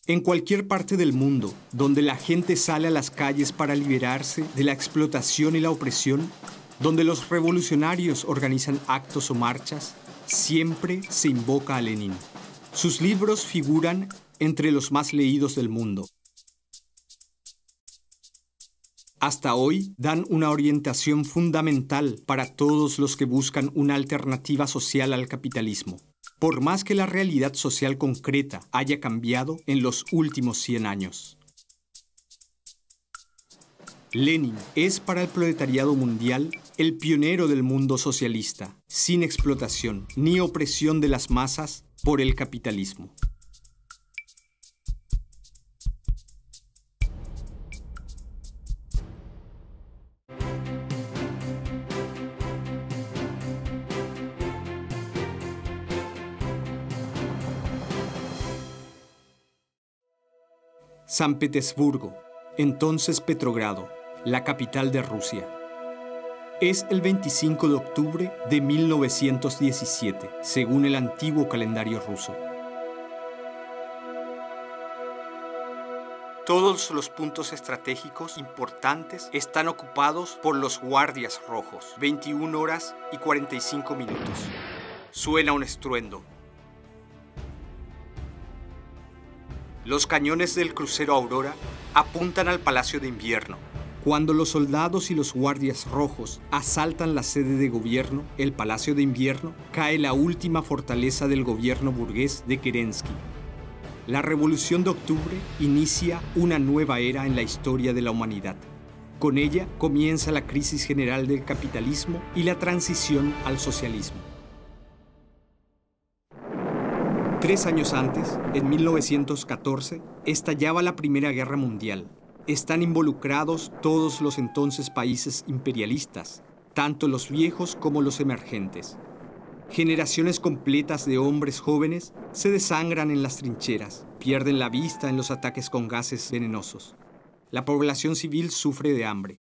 En cualquier parte del mundo donde la gente sale a las calles para liberarse de la explotación y la opresión, donde los revolucionarios organizan actos o marchas, siempre se invoca a Lenin. Sus libros figuran entre los más leídos del mundo. Hasta hoy dan una orientación fundamental para todos los que buscan una alternativa social al capitalismo, por más que la realidad social concreta haya cambiado en los últimos 100 años. Lenin es para el proletariado mundial el pionero del mundo socialista, sin explotación ni opresión de las masas por el capitalismo. San Petersburgo, entonces Petrogrado, la capital de Rusia. Es el 25 de octubre de 1917, según el antiguo calendario ruso. Todos los puntos estratégicos importantes están ocupados por los guardias rojos. 21 horas y 45 minutos. Suena un estruendo. Los cañones del crucero Aurora apuntan al Palacio de Invierno. Cuando los soldados y los guardias rojos asaltan la sede de gobierno, el Palacio de Invierno, cae la última fortaleza del gobierno burgués de Kerensky. La Revolución de Octubre inicia una nueva era en la historia de la humanidad. Con ella comienza la crisis general del capitalismo y la transición al socialismo. 3 años antes, en 1914, estallaba la Primera Guerra Mundial. Están involucrados todos los entonces países imperialistas, tanto los viejos como los emergentes. Generaciones completas de hombres jóvenes se desangran en las trincheras, pierden la vista en los ataques con gases venenosos. La población civil sufre de hambre.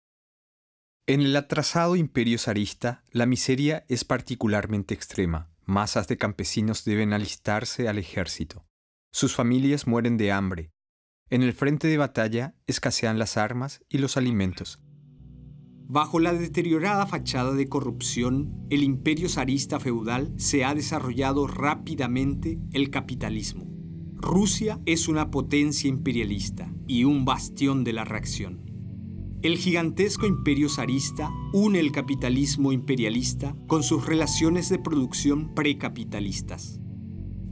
En el atrasado imperio zarista, la miseria es particularmente extrema. Masas de campesinos deben alistarse al ejército. Sus familias mueren de hambre. En el frente de batalla escasean las armas y los alimentos. Bajo la deteriorada fachada de corrupción, el imperio zarista feudal se ha desarrollado rápidamente el capitalismo. Rusia es una potencia imperialista y un bastión de la reacción. El gigantesco imperio zarista une el capitalismo imperialista con sus relaciones de producción precapitalistas.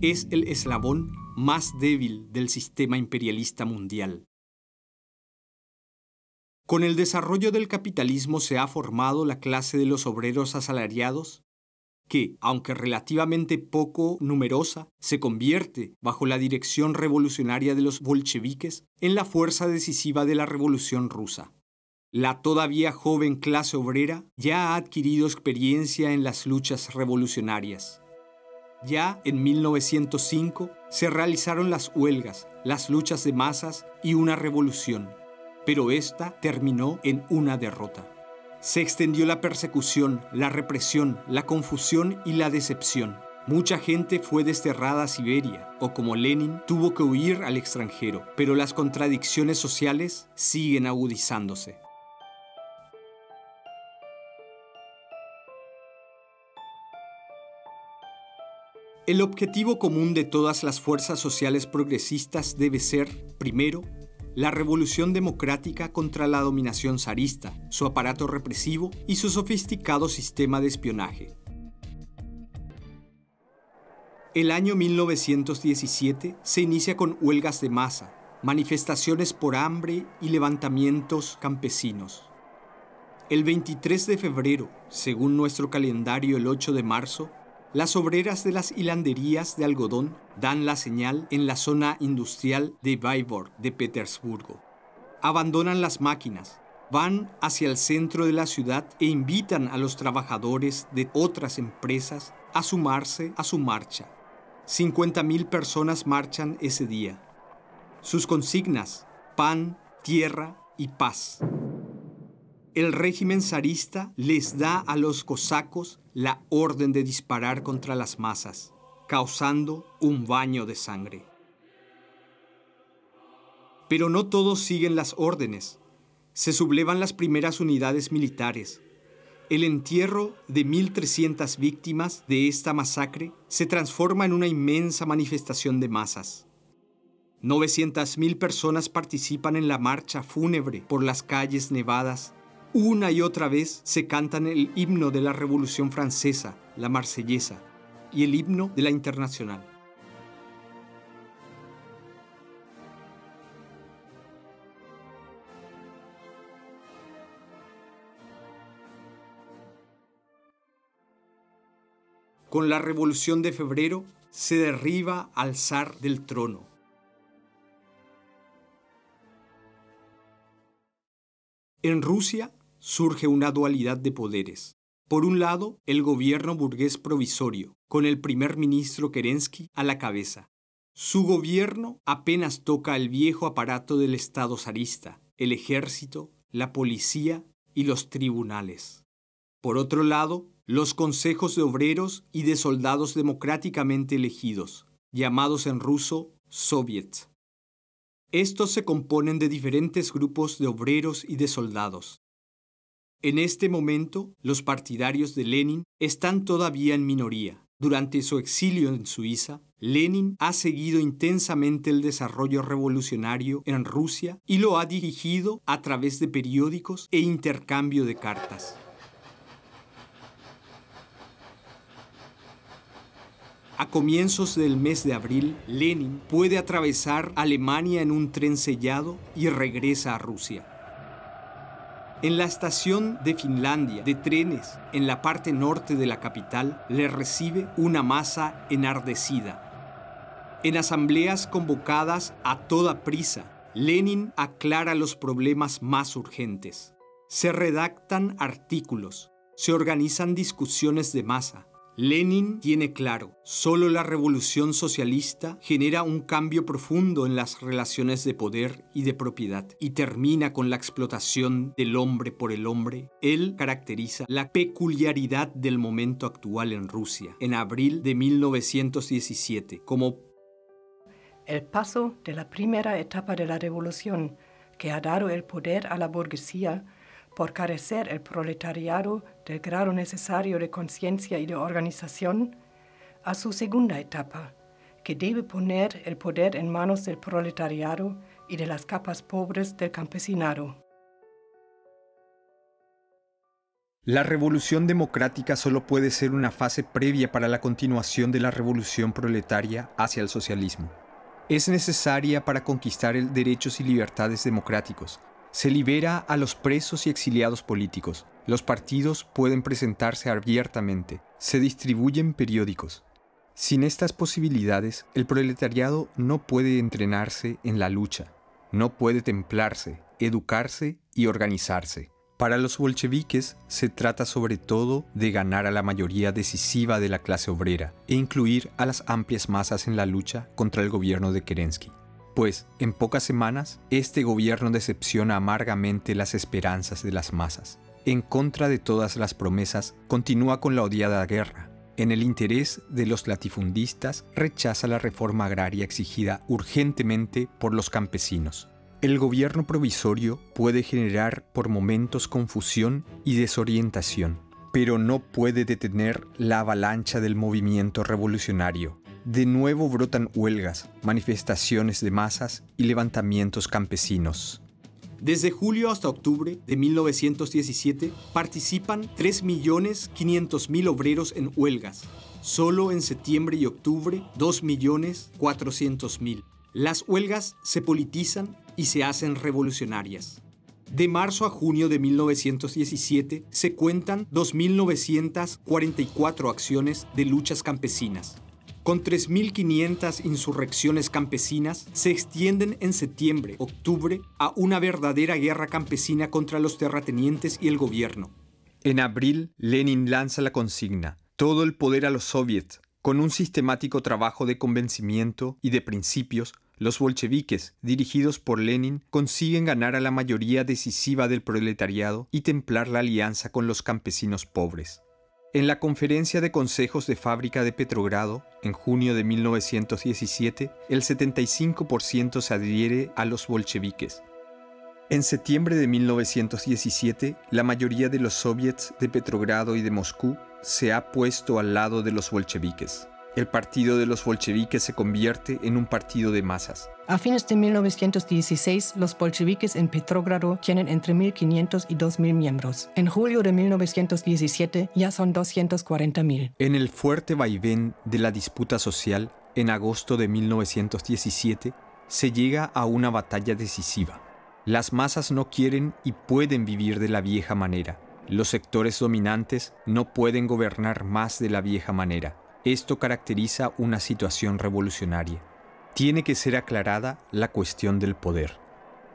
Es el eslabón más débil del sistema imperialista mundial. Con el desarrollo del capitalismo se ha formado la clase de los obreros asalariados que, aunque relativamente poco numerosa, se convierte, bajo la dirección revolucionaria de los bolcheviques, en la fuerza decisiva de la Revolución rusa. La todavía joven clase obrera ya ha adquirido experiencia en las luchas revolucionarias. Ya en 1905 se realizaron las huelgas, las luchas de masas y una revolución, pero esta terminó en una derrota. Se extendió la persecución, la represión, la confusión y la decepción. Mucha gente fue desterrada a Siberia o, como Lenin, tuvo que huir al extranjero, pero las contradicciones sociales siguen agudizándose. El objetivo común de todas las fuerzas sociales progresistas debe ser, primero, la revolución democrática contra la dominación zarista, su aparato represivo y su sofisticado sistema de espionaje. El año 1917 se inicia con huelgas de masa, manifestaciones por hambre y levantamientos campesinos. El 23 de febrero, según nuestro calendario el 8 de marzo, las obreras de las hilanderías de algodón dan la señal en la zona industrial de Vyborg de Petersburgo. Abandonan las máquinas, van hacia el centro de la ciudad e invitan a los trabajadores de otras empresas a sumarse a su marcha. 50.000 personas marchan ese día. Sus consignas: pan, tierra y paz. El régimen zarista les da a los cosacos la orden de disparar contra las masas, causando un baño de sangre. Pero no todos siguen las órdenes. Se sublevan las primeras unidades militares. El entierro de 1.300 víctimas de esta masacre se transforma en una inmensa manifestación de masas. 900.000 personas participan en la marcha fúnebre por las calles nevadas. Una y otra vez se cantan el himno de la Revolución Francesa, la Marsellesa, y el himno de la Internacional. Con la Revolución de Febrero se derriba al zar del trono. En Rusia surge una dualidad de poderes. Por un lado, el gobierno burgués provisorio, con el primer ministro Kerensky a la cabeza. Su gobierno apenas toca el viejo aparato del Estado zarista, el ejército, la policía y los tribunales. Por otro lado, los consejos de obreros y de soldados democráticamente elegidos, llamados en ruso soviets. Estos se componen de diferentes grupos de obreros y de soldados. En este momento, los partidarios de Lenin están todavía en minoría. Durante su exilio en Suiza, Lenin ha seguido intensamente el desarrollo revolucionario en Rusia y lo ha dirigido a través de periódicos e intercambio de cartas. A comienzos del mes de abril, Lenin puede atravesar Alemania en un tren sellado y regresa a Rusia. En la estación de Finlandia de trenes, en la parte norte de la capital, le recibe una masa enardecida. En asambleas convocadas a toda prisa, Lenin aclara los problemas más urgentes. Se redactan artículos, se organizan discusiones de masa. Lenin tiene claro, solo la revolución socialista genera un cambio profundo en las relaciones de poder y de propiedad y termina con la explotación del hombre por el hombre. Él caracteriza la peculiaridad del momento actual en Rusia, en abril de 1917, como el paso de la primera etapa de la revolución que ha dado el poder a la burguesía por carecer el proletariado del grado necesario de conciencia y de organización, a su segunda etapa, que debe poner el poder en manos del proletariado y de las capas pobres del campesinado. La revolución democrática solo puede ser una fase previa para la continuación de la revolución proletaria hacia el socialismo. Es necesaria para conquistar derechos y libertades democráticos. Se libera a los presos y exiliados políticos. Los partidos pueden presentarse abiertamente. Se distribuyen periódicos. Sin estas posibilidades, el proletariado no puede entrenarse en la lucha. No puede templarse, educarse y organizarse. Para los bolcheviques se trata sobre todo de ganar a la mayoría decisiva de la clase obrera e incluir a las amplias masas en la lucha contra el gobierno de Kerensky. Pues, en pocas semanas, este gobierno decepciona amargamente las esperanzas de las masas. En contra de todas las promesas, continúa con la odiada guerra. En el interés de los latifundistas, rechaza la reforma agraria exigida urgentemente por los campesinos. El gobierno provisorio puede generar por momentos confusión y desorientación, pero no puede detener la avalancha del movimiento revolucionario. De nuevo brotan huelgas, manifestaciones de masas y levantamientos campesinos. Desde julio hasta octubre de 1917 participan 3.500.000 obreros en huelgas. Solo en septiembre y octubre 2.400.000. Las huelgas se politizan y se hacen revolucionarias. De marzo a junio de 1917 se cuentan 2.944 acciones de luchas campesinas. Con 3.500 insurrecciones campesinas, se extienden en septiembre, octubre, a una verdadera guerra campesina contra los terratenientes y el gobierno. En abril, Lenin lanza la consigna, todo el poder a los soviets. Con un sistemático trabajo de convencimiento y de principios, los bolcheviques, dirigidos por Lenin, consiguen ganar a la mayoría decisiva del proletariado y templar la alianza con los campesinos pobres. En la conferencia de consejos de fábrica de Petrogrado, en junio de 1917, el 75% se adhiere a los bolcheviques. En septiembre de 1917, la mayoría de los soviets de Petrogrado y de Moscú se ha puesto al lado de los bolcheviques. El partido de los bolcheviques se convierte en un partido de masas. A fines de 1916, los bolcheviques en Petrogrado tienen entre 1.500 y 2.000 miembros. En julio de 1917 ya son 240.000. En el fuerte vaivén de la disputa social, en agosto de 1917, se llega a una batalla decisiva. Las masas no quieren y pueden vivir de la vieja manera. Los sectores dominantes no pueden gobernar más de la vieja manera. Esto caracteriza una situación revolucionaria. Tiene que ser aclarada la cuestión del poder.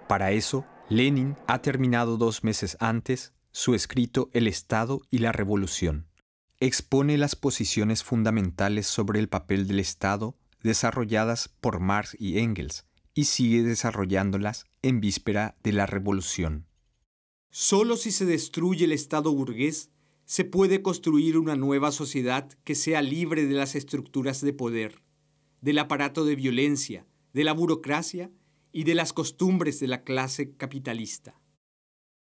Para eso, Lenin ha terminado 2 meses antes su escrito El Estado y la Revolución. Expone las posiciones fundamentales sobre el papel del Estado desarrolladas por Marx y Engels y sigue desarrollándolas en víspera de la Revolución. Solo si se destruye el Estado burgués, se puede construir una nueva sociedad que sea libre de las estructuras de poder, del aparato de violencia, de la burocracia y de las costumbres de la clase capitalista.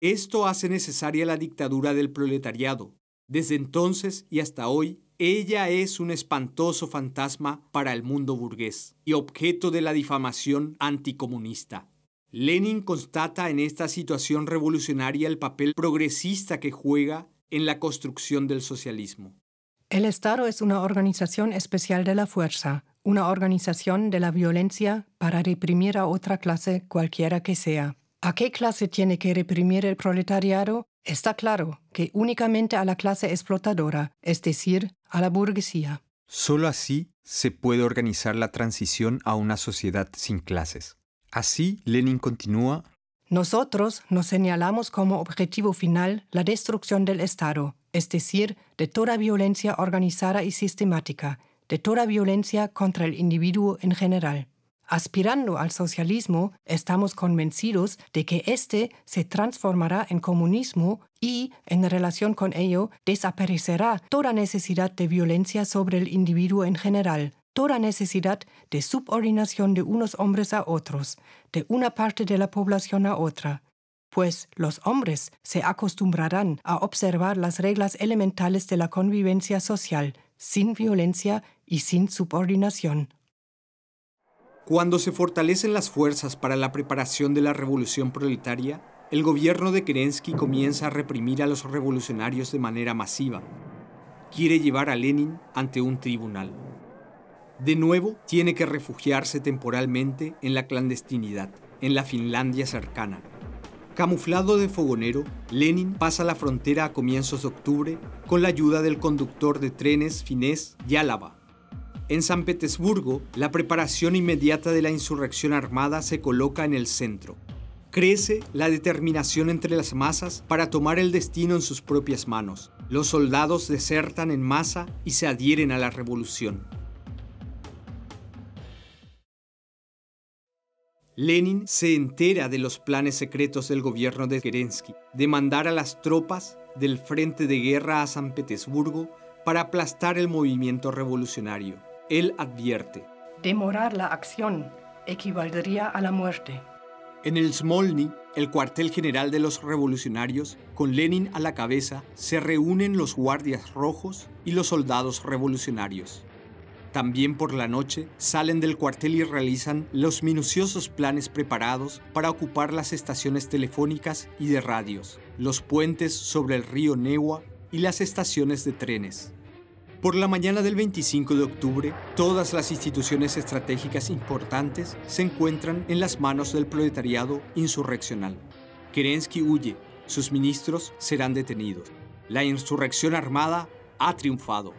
Esto hace necesaria la dictadura del proletariado. Desde entonces y hasta hoy, ella es un espantoso fantasma para el mundo burgués y objeto de la difamación anticomunista. Lenin constata en esta situación revolucionaria el papel progresista que juega en la construcción del socialismo. El Estado es una organización especial de la fuerza, una organización de la violencia para reprimir a otra clase cualquiera que sea. ¿A qué clase tiene que reprimir el proletariado? Está claro que únicamente a la clase explotadora, es decir, a la burguesía. Solo así se puede organizar la transición a una sociedad sin clases. Así, Lenin continúa: nosotros nos señalamos como objetivo final la destrucción del Estado, es decir, de toda violencia organizada y sistemática, de toda violencia contra el individuo en general. Aspirando al socialismo, estamos convencidos de que éste se transformará en comunismo y, en relación con ello, desaparecerá toda necesidad de violencia sobre el individuo en general, toda necesidad de subordinación de unos hombres a otros, de una parte de la población a otra, pues los hombres se acostumbrarán a observar las reglas elementales de la convivencia social, sin violencia y sin subordinación. Cuando se fortalecen las fuerzas para la preparación de la revolución proletaria, el gobierno de Kerensky comienza a reprimir a los revolucionarios de manera masiva. Quiere llevar a Lenin ante un tribunal. De nuevo, tiene que refugiarse temporalmente en la clandestinidad, en la Finlandia cercana. Camuflado de fogonero, Lenin pasa la frontera a comienzos de octubre con la ayuda del conductor de trenes finés Yálava. En San Petersburgo, la preparación inmediata de la insurrección armada se coloca en el centro. Crece la determinación entre las masas para tomar el destino en sus propias manos. Los soldados desertan en masa y se adhieren a la revolución. Lenin se entera de los planes secretos del gobierno de Kerensky de mandar a las tropas del frente de guerra a San Petersburgo para aplastar el movimiento revolucionario. Él advierte: demorar la acción equivaldría a la muerte. En el Smolny, el cuartel general de los revolucionarios, con Lenin a la cabeza, se reúnen los guardias rojos y los soldados revolucionarios. También por la noche salen del cuartel y realizan los minuciosos planes preparados para ocupar las estaciones telefónicas y de radios, los puentes sobre el río Newa y las estaciones de trenes. Por la mañana del 25 de octubre, todas las instituciones estratégicas importantes se encuentran en las manos del proletariado insurreccional. Kerensky huye, sus ministros serán detenidos. La insurrección armada ha triunfado.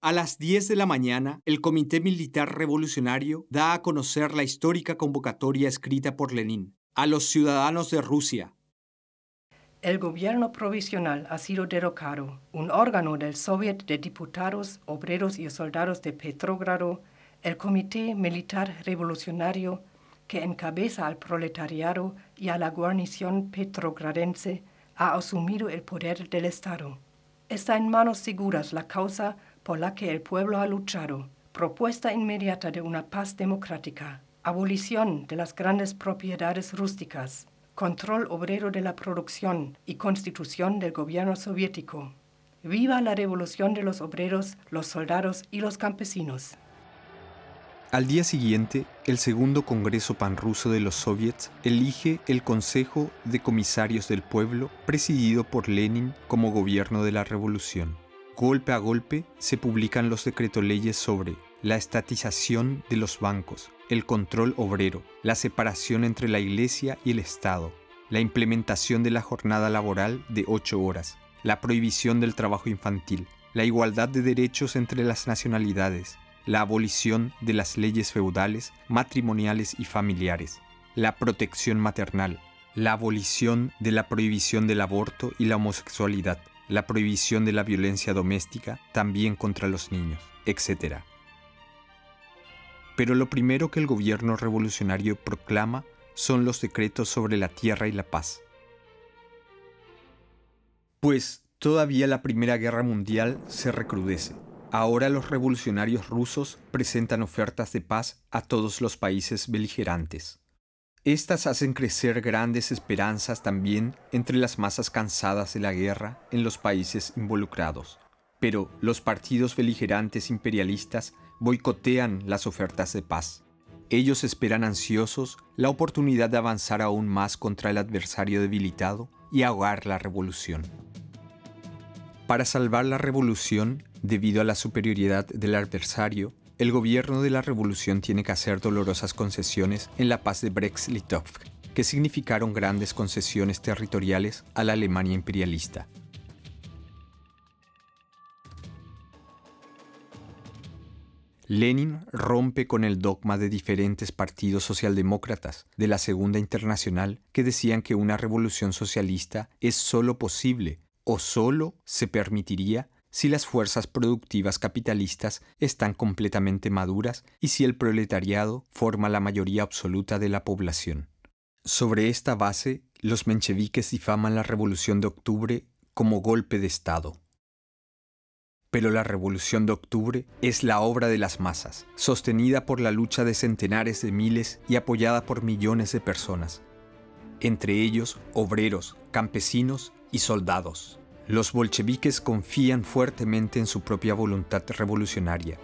A las 10 de la mañana, el Comité Militar Revolucionario da a conocer la histórica convocatoria escrita por Lenin a los ciudadanos de Rusia. El gobierno provisional ha sido derrocado. Un órgano del Soviet de Diputados, Obreros y Soldados de Petrogrado, el Comité Militar Revolucionario, que encabeza al proletariado y a la guarnición petrogradense, ha asumido el poder del Estado. Está en manos seguras la causa por la que el pueblo ha luchado. Propuesta inmediata de una paz democrática, abolición de las grandes propiedades rústicas, control obrero de la producción y constitución del gobierno soviético. ¡Viva la revolución de los obreros, los soldados y los campesinos! Al día siguiente, el segundo Congreso Panruso de los Soviets elige el Consejo de Comisarios del Pueblo, presidido por Lenin como gobierno de la revolución. Golpe a golpe se publican los decretoleyes sobre la estatización de los bancos, el control obrero, la separación entre la Iglesia y el Estado, la implementación de la jornada laboral de 8 horas, la prohibición del trabajo infantil, la igualdad de derechos entre las nacionalidades, la abolición de las leyes feudales, matrimoniales y familiares, la protección maternal, la abolición de la prohibición del aborto y la homosexualidad, la prohibición de la violencia doméstica, también contra los niños, etc. Pero lo primero que el gobierno revolucionario proclama son los decretos sobre la tierra y la paz. Pues todavía la Primera Guerra Mundial se recrudece. Ahora los revolucionarios rusos presentan ofertas de paz a todos los países beligerantes. Estas hacen crecer grandes esperanzas también entre las masas cansadas de la guerra en los países involucrados. Pero los partidos beligerantes imperialistas boicotean las ofertas de paz. Ellos esperan ansiosos la oportunidad de avanzar aún más contra el adversario debilitado y ahogar la revolución. Para salvar la revolución, debido a la superioridad del adversario, el gobierno de la revolución tiene que hacer dolorosas concesiones en la paz de Brest-Litovsk, que significaron grandes concesiones territoriales a la Alemania imperialista. Lenin rompe con el dogma de diferentes partidos socialdemócratas de la Segunda Internacional que decían que una revolución socialista es solo posible o solo se permitiría si las fuerzas productivas capitalistas están completamente maduras y si el proletariado forma la mayoría absoluta de la población. Sobre esta base, los mencheviques difaman la Revolución de Octubre como golpe de Estado. Pero la Revolución de Octubre es la obra de las masas, sostenida por la lucha de centenares de miles y apoyada por millones de personas, entre ellos obreros, campesinos y soldados. Los bolcheviques confían fuertemente en su propia voluntad revolucionaria,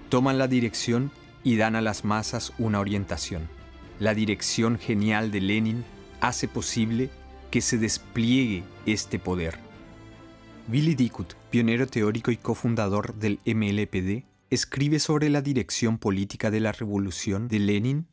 toman la dirección y dan a las masas una orientación. La dirección genial de Lenin hace posible que se despliegue este poder. Willy Dicot, pionero teórico y cofundador del MLPD, escribe sobre la dirección política de la revolución de Lenin.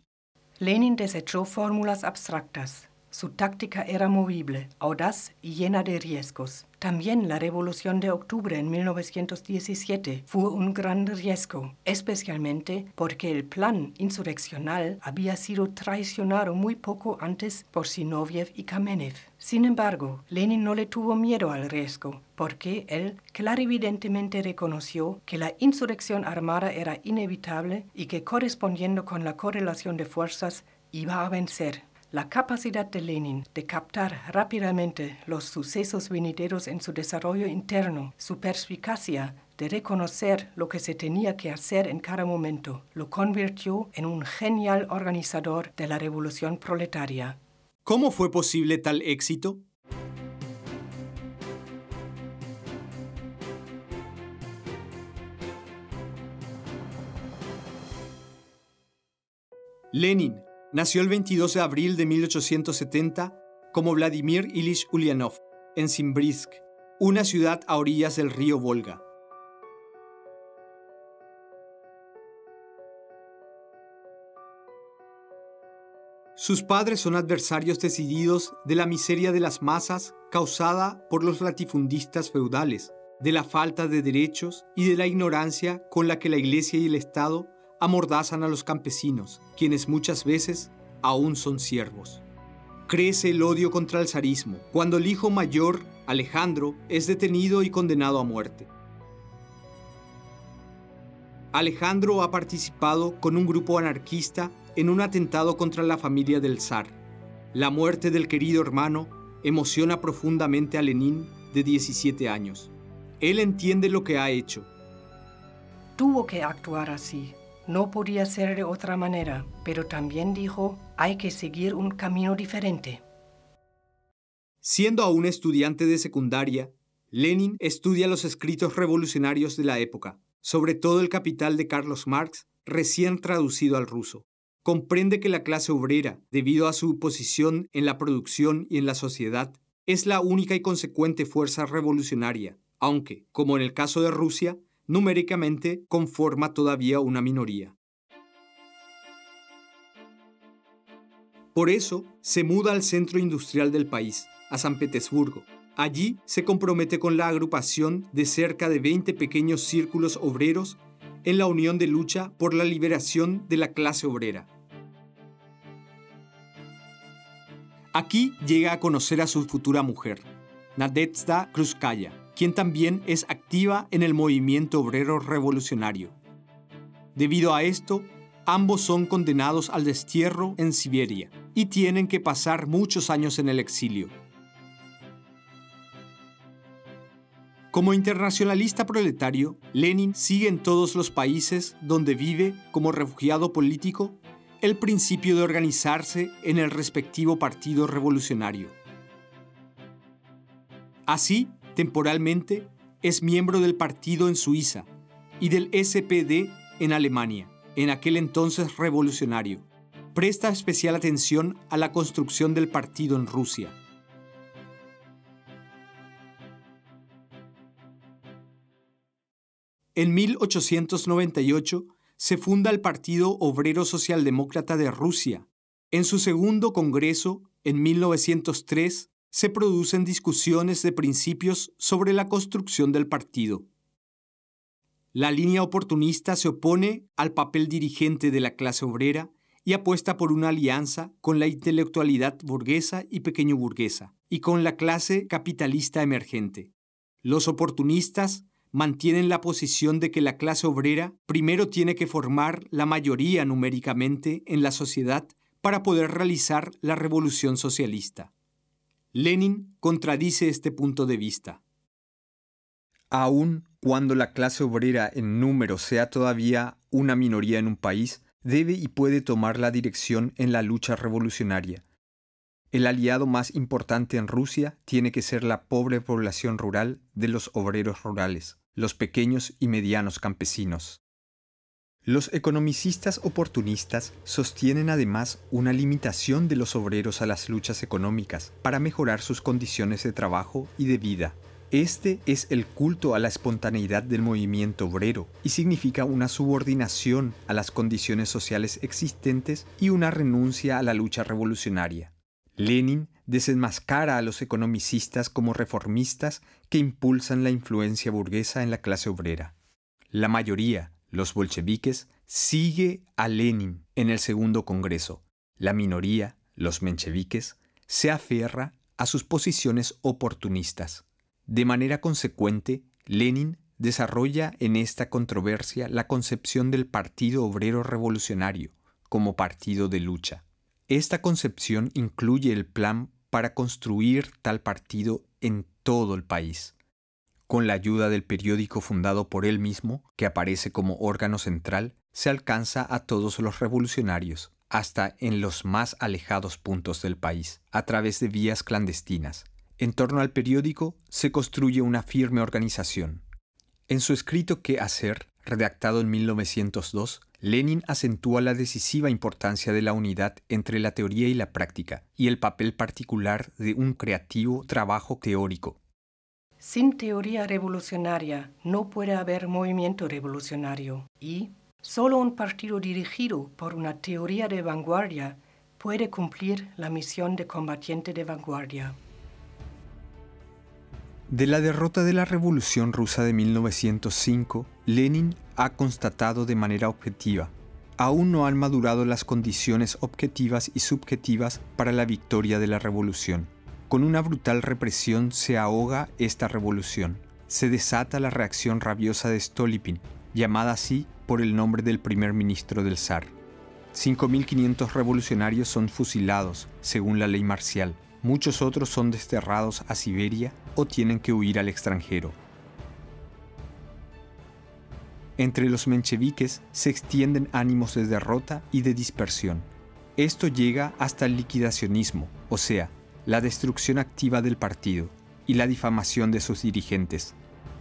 Lenin desechó fórmulas abstractas. Su táctica era movible, audaz y llena de riesgos. También la Revolución de Octubre en 1917 fue un gran riesgo, especialmente porque el plan insurreccional había sido traicionado muy poco antes por Zinoviev y Kamenev. Sin embargo, Lenin no le tuvo miedo al riesgo, porque él clarividentemente reconoció que la insurrección armada era inevitable y que correspondiendo con la correlación de fuerzas iba a vencer. La capacidad de Lenin de captar rápidamente los sucesos venideros en su desarrollo interno, su perspicacia de reconocer lo que se tenía que hacer en cada momento, lo convirtió en un genial organizador de la revolución proletaria. ¿Cómo fue posible tal éxito? Lenin nació el 22 de abril de 1870 como Vladimir Ilich Ulyanov en Simbrisk, una ciudad a orillas del río Volga. Sus padres son adversarios decididos de la miseria de las masas causada por los latifundistas feudales, de la falta de derechos y de la ignorancia con la que la Iglesia y el Estado amordazan a los campesinos, quienes muchas veces aún son siervos. Crece el odio contra el zarismo, cuando el hijo mayor, Alejandro, es detenido y condenado a muerte. Alejandro ha participado con un grupo anarquista en un atentado contra la familia del zar. La muerte del querido hermano emociona profundamente a Lenin, de 17 años. Él entiende lo que ha hecho. Tuvo que actuar así. No podía ser de otra manera, pero también dijo, hay que seguir un camino diferente. Siendo aún estudiante de secundaria, Lenin estudia los escritos revolucionarios de la época, sobre todo el Capital de Carlos Marx, recién traducido al ruso. Comprende que la clase obrera, debido a su posición en la producción y en la sociedad, es la única y consecuente fuerza revolucionaria, aunque, como en el caso de Rusia, numéricamente conforma todavía una minoría. Por eso, se muda al centro industrial del país, a San Petersburgo. Allí se compromete con la agrupación de cerca de 20 pequeños círculos obreros en la unión de lucha por la liberación de la clase obrera. Aquí llega a conocer a su futura mujer, Nadezhda Krúpskaya, quien también es activa en el movimiento obrero revolucionario. Debido a esto, ambos son condenados al destierro en Siberia y tienen que pasar muchos años en el exilio. Como internacionalista proletario, Lenin sigue en todos los países donde vive como refugiado político el principio de organizarse en el respectivo partido revolucionario. Así, temporalmente, es miembro del partido en Suiza y del SPD en Alemania, en aquel entonces revolucionario. Presta especial atención a la construcción del partido en Rusia. En 1898 se funda el Partido Obrero Socialdemócrata de Rusia. En su segundo congreso, en 1903, se producen discusiones de principios sobre la construcción del partido. La línea oportunista se opone al papel dirigente de la clase obrera y apuesta por una alianza con la intelectualidad burguesa y pequeño burguesa, y con la clase capitalista emergente. Los oportunistas mantienen la posición de que la clase obrera primero tiene que formar la mayoría numéricamente en la sociedad para poder realizar la revolución socialista. Lenin contradice este punto de vista. Aun cuando la clase obrera en número sea todavía una minoría en un país, debe y puede tomar la dirección en la lucha revolucionaria. El aliado más importante en Rusia tiene que ser la pobre población rural de los obreros rurales, los pequeños y medianos campesinos. Los economicistas oportunistas sostienen además una limitación de los obreros a las luchas económicas para mejorar sus condiciones de trabajo y de vida. Este es el culto a la espontaneidad del movimiento obrero y significa una subordinación a las condiciones sociales existentes y una renuncia a la lucha revolucionaria. Lenin desenmascara a los economicistas como reformistas que impulsan la influencia burguesa en la clase obrera. La mayoría, los bolcheviques, sigue a Lenin en el segundo congreso. La minoría, los mencheviques, se aferra a sus posiciones oportunistas. De manera consecuente, Lenin desarrolla en esta controversia la concepción del Partido Obrero Revolucionario como partido de lucha. Esta concepción incluye el plan para construir tal partido en todo el país. Con la ayuda del periódico fundado por él mismo, que aparece como órgano central, se alcanza a todos los revolucionarios, hasta en los más alejados puntos del país, a través de vías clandestinas. En torno al periódico se construye una firme organización. En su escrito ¿Qué hacer?, redactado en 1902, Lenin acentúa la decisiva importancia de la unidad entre la teoría y la práctica y el papel particular de un creativo trabajo teórico. Sin teoría revolucionaria no puede haber movimiento revolucionario y solo un partido dirigido por una teoría de vanguardia puede cumplir la misión de combatiente de vanguardia. De la derrota de la Revolución Rusa de 1905, Lenin ha constatado de manera objetiva: aún no han madurado las condiciones objetivas y subjetivas para la victoria de la revolución. Con una brutal represión se ahoga esta revolución. Se desata la reacción rabiosa de Stolypin, llamada así por el nombre del primer ministro del zar. 5.500 revolucionarios son fusilados, según la ley marcial. Muchos otros son desterrados a Siberia o tienen que huir al extranjero. Entre los mencheviques se extienden ánimos de derrota y de dispersión. Esto llega hasta el liquidacionismo, o sea, la destrucción activa del partido y la difamación de sus dirigentes.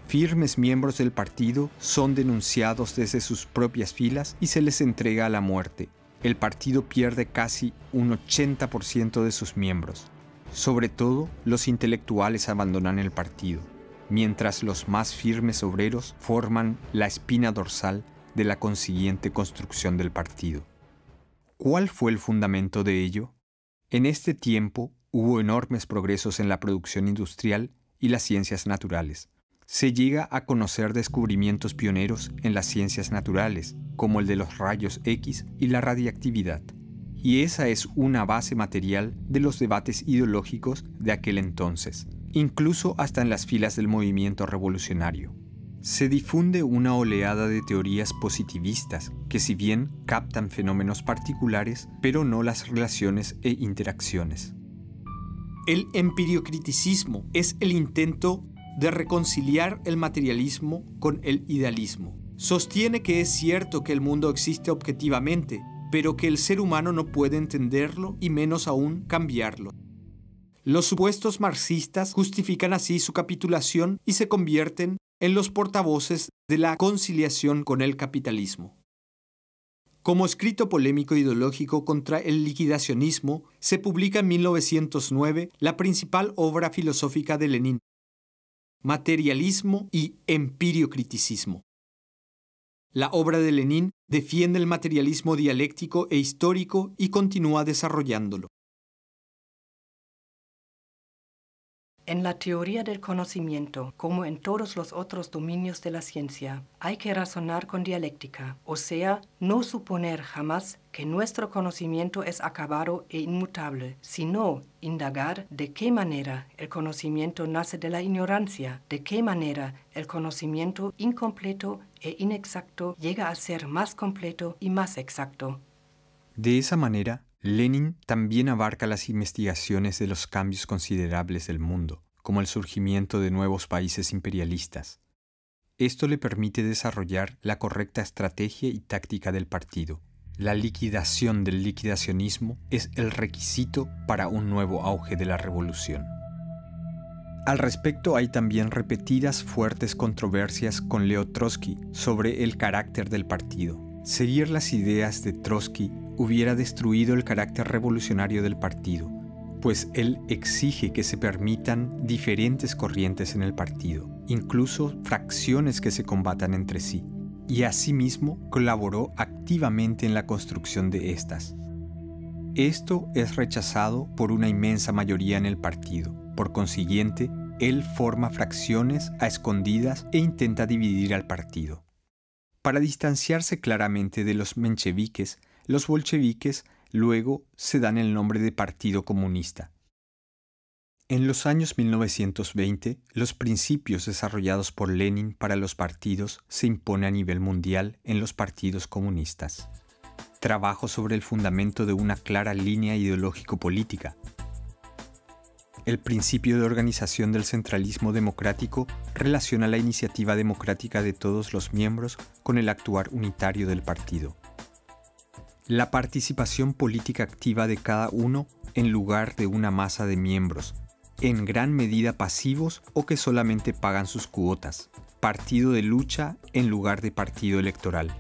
Firmes miembros del partido son denunciados desde sus propias filas y se les entrega a la muerte. El partido pierde casi un 80% de sus miembros. Sobre todo, los intelectuales abandonan el partido, mientras los más firmes obreros forman la espina dorsal de la consiguiente construcción del partido. ¿Cuál fue el fundamento de ello? En este tiempo hubo enormes progresos en la producción industrial y las ciencias naturales. Se llega a conocer descubrimientos pioneros en las ciencias naturales, como el de los rayos X y la radiactividad. Y esa es una base material de los debates ideológicos de aquel entonces, incluso hasta en las filas del movimiento revolucionario. Se difunde una oleada de teorías positivistas que, si bien captan fenómenos particulares, pero no las relaciones e interacciones. El empiriocriticismo es el intento de reconciliar el materialismo con el idealismo. Sostiene que es cierto que el mundo existe objetivamente, pero que el ser humano no puede entenderlo y menos aún cambiarlo. Los supuestos marxistas justifican así su capitulación y se convierten en los portavoces de la conciliación con el capitalismo. Como escrito polémico ideológico contra el liquidacionismo, se publica en 1909 la principal obra filosófica de Lenin, Materialismo y empiriocriticismo. La obra de Lenin defiende el materialismo dialéctico e histórico y continúa desarrollándolo. En la teoría del conocimiento, como en todos los otros dominios de la ciencia, hay que razonar con dialéctica, o sea, no suponer jamás que nuestro conocimiento es acabado e inmutable, sino indagar de qué manera el conocimiento nace de la ignorancia, de qué manera el conocimiento incompleto e inexacto llega a ser más completo y más exacto. De esa manera, Lenin también abarca las investigaciones de los cambios considerables del mundo, como el surgimiento de nuevos países imperialistas. Esto le permite desarrollar la correcta estrategia y táctica del partido. La liquidación del liquidacionismo es el requisito para un nuevo auge de la revolución. Al respecto hay también repetidas fuertes controversias con Leo Trotsky sobre el carácter del partido. Seguir las ideas de Trotsky hubiera destruido el carácter revolucionario del partido, pues él exige que se permitan diferentes corrientes en el partido, incluso fracciones que se combatan entre sí, y asimismo colaboró activamente en la construcción de estas. Esto es rechazado por una inmensa mayoría en el partido. Por consiguiente, él forma fracciones a escondidas e intenta dividir al partido. Para distanciarse claramente de los mencheviques, los bolcheviques luego se dan el nombre de Partido Comunista. En los años 1920, los principios desarrollados por Lenin para los partidos se imponen a nivel mundial en los partidos comunistas. Trabajo sobre el fundamento de una clara línea ideológico-política. El principio de organización del centralismo democrático relaciona la iniciativa democrática de todos los miembros con el actuar unitario del partido. La participación política activa de cada uno en lugar de una masa de miembros, en gran medida pasivos o que solamente pagan sus cuotas. Partido de lucha en lugar de partido electoral.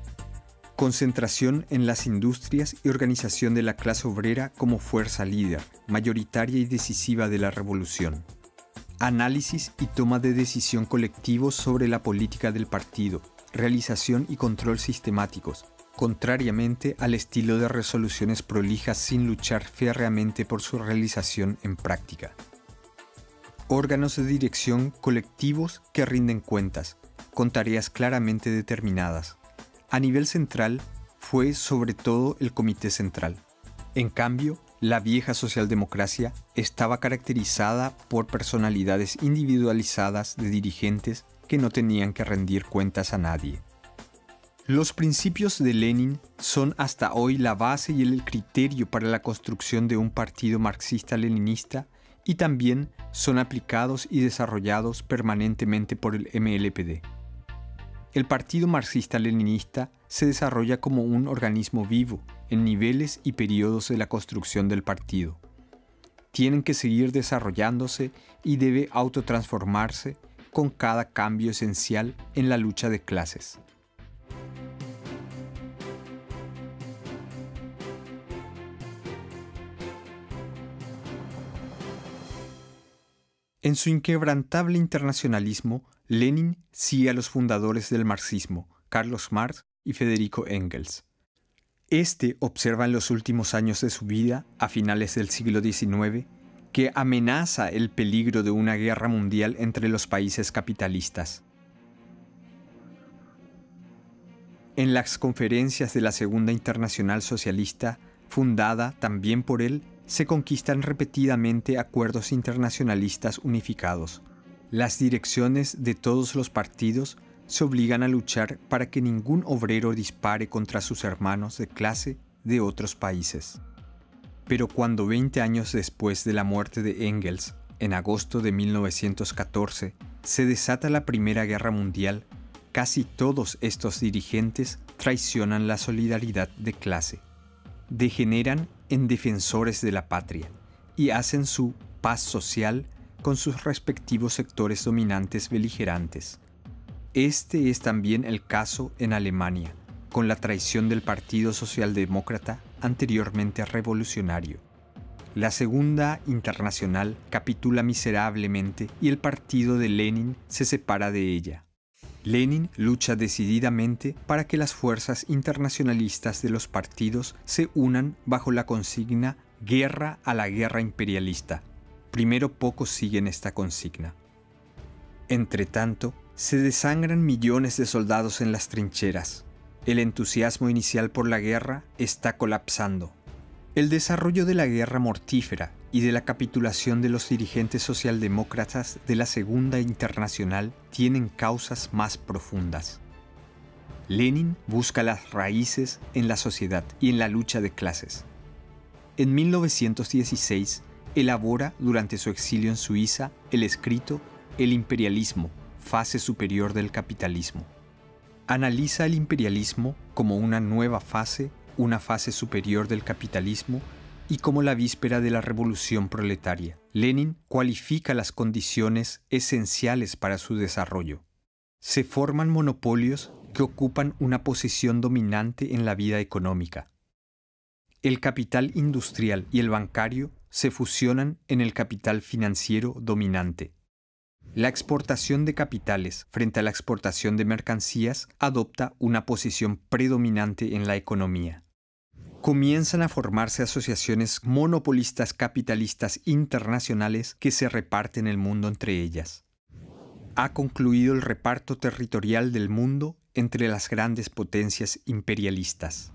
Concentración en las industrias y organización de la clase obrera como fuerza líder, mayoritaria y decisiva de la revolución. Análisis y toma de decisión colectivos sobre la política del partido, realización y control sistemáticos, contrariamente al estilo de resoluciones prolijas sin luchar férreamente por su realización en práctica. Órganos de dirección colectivos que rinden cuentas, con tareas claramente determinadas. A nivel central fue sobre todo el Comité Central. En cambio, la vieja socialdemocracia estaba caracterizada por personalidades individualizadas de dirigentes que no tenían que rendir cuentas a nadie. Los principios de Lenin son hasta hoy la base y el criterio para la construcción de un partido marxista-leninista y también son aplicados y desarrollados permanentemente por el MLPD. El Partido Marxista-Leninista se desarrolla como un organismo vivo en niveles y periodos de la construcción del partido. Tienen que seguir desarrollándose y debe autotransformarse con cada cambio esencial en la lucha de clases. En su inquebrantable internacionalismo, Lenin sigue a los fundadores del marxismo, Carlos Marx y Federico Engels. Este observa en los últimos años de su vida, a finales del siglo XIX, que amenaza el peligro de una guerra mundial entre los países capitalistas. En las conferencias de la Segunda Internacional Socialista, fundada también por él, se conquistan repetidamente acuerdos internacionalistas unificados. Las direcciones de todos los partidos se obligan a luchar para que ningún obrero dispare contra sus hermanos de clase de otros países. Pero cuando 20 años después de la muerte de Engels, en agosto de 1914, se desata la Primera Guerra Mundial, casi todos estos dirigentes traicionan la solidaridad de clase. Degeneran en defensores de la patria y hacen su paz social con sus respectivos sectores dominantes beligerantes. Este es también el caso en Alemania, con la traición del Partido Socialdemócrata anteriormente revolucionario. La Segunda Internacional capitula miserablemente y el partido de Lenin se separa de ella. Lenin lucha decididamente para que las fuerzas internacionalistas de los partidos se unan bajo la consigna «Guerra a la guerra imperialista». Primero pocos siguen esta consigna. Entretanto, se desangran millones de soldados en las trincheras. El entusiasmo inicial por la guerra está colapsando. El desarrollo de la guerra mortífera y de la capitulación de los dirigentes socialdemócratas de la Segunda Internacional tienen causas más profundas. Lenin busca las raíces en la sociedad y en la lucha de clases. En 1916, elabora durante su exilio en Suiza el escrito El imperialismo, fase superior del capitalismo. Analiza el imperialismo como una nueva fase, una fase superior del capitalismo y como la víspera de la revolución proletaria. Lenin cualifica las condiciones esenciales para su desarrollo. Se forman monopolios que ocupan una posición dominante en la vida económica. El capital industrial y el bancario se fusionan en el capital financiero dominante. La exportación de capitales frente a la exportación de mercancías adopta una posición predominante en la economía. Comienzan a formarse asociaciones monopolistas capitalistas internacionales que se reparten el mundo entre ellas. Ha concluido el reparto territorial del mundo entre las grandes potencias imperialistas.